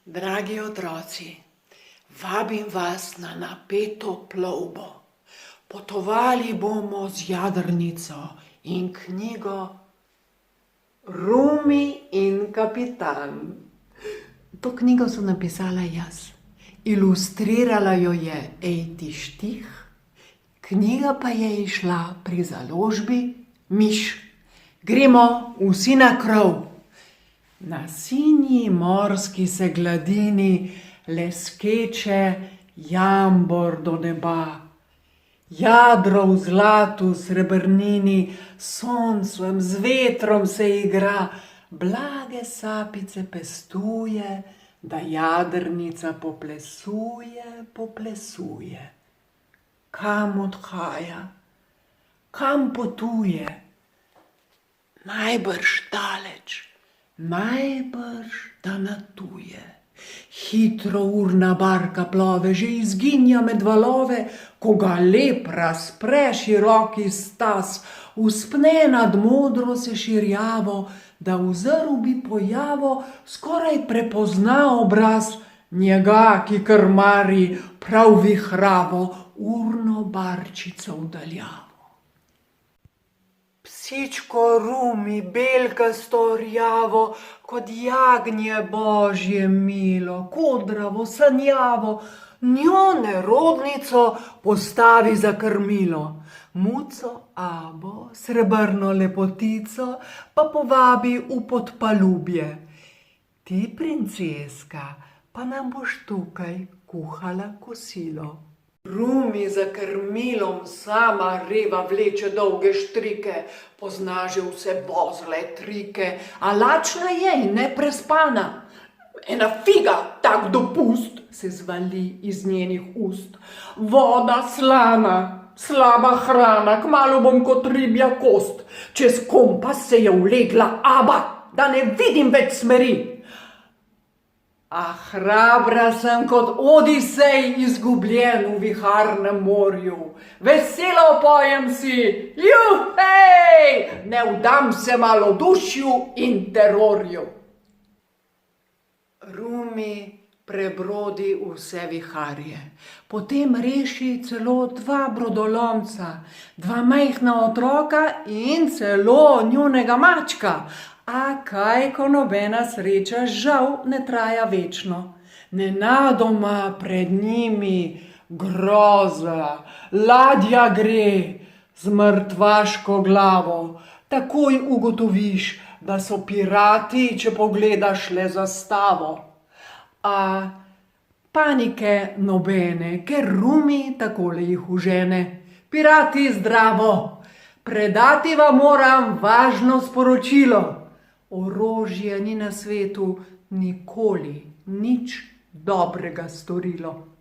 Dragi otroci, vabim vas na napeto plovbo. Potovali bomo z jadrnico in knjigo Rumi in kapitan. To knjigo sem napisala jaz. Ilustrirala jo je Ejti Štih, knjiga pa je izšla pri založbi Miš. Gremo vsi na krov. Na sinji morski se gladini leskeče jambor do neba. Jadro v zlatu srebrnini, soncem, z vetrom se igra, blage sapice pestuje, da jadrnica poplesuje, poplesuje. Kam odhaja, kam potuje? Najbrž daleč, najbrž da na tuje. Hitro urna barka plove, že izginja med valove, ko ga lep razpre široki stas, vzpne nad modro se širjavo, da v zru bi pojavo skoraj prepozna obraz njega, ki krmari prav vihravo urno barčico v daljavo. Psičko Rumi, belkasto rjavo, kot jagnje božje milo, kodravo, sanjavo, njo nerodnico postavi za krmilo. Muco Abo, srebrno lepotico, pa povabi v podpalubje. Ti, princeska, pa nam boš tukaj kuhala kosilo. Rumi za krmilom sama reva vleče dolge štrike, pozna že vse bozle trike, a lačna je in neprespana. Ena figa, tak dopust, se zvali iz njenih ust. Voda slana, slaba hrana, kmalu bom kot ribja kost. Čez kompas se je ulegla Aba, da ne vidim več smeri. A hrabra sem kot Odisej, izgubljen v viharnem morju. Veselo pojem si, juhej, ne vdam se malodušju in terorju. Rumi prebrodi vse viharje, potem reši celo 2 brodolomca, 2 majhna otroka in celo njunega mačka. A kaj, ko nobena sreča žal ne traja večno. Nenadoma pred njimi groza, ladja gre z mrtvaško glavo. Takoj ugotoviš, da so pirati, če pogledaš le zastavo. A panike nobene, ker Rumi takole jih užene. Pirati, zdravo! Predati vam moram važno sporočilo. Orožje ni na svetu nikoli nič dobrega storilo.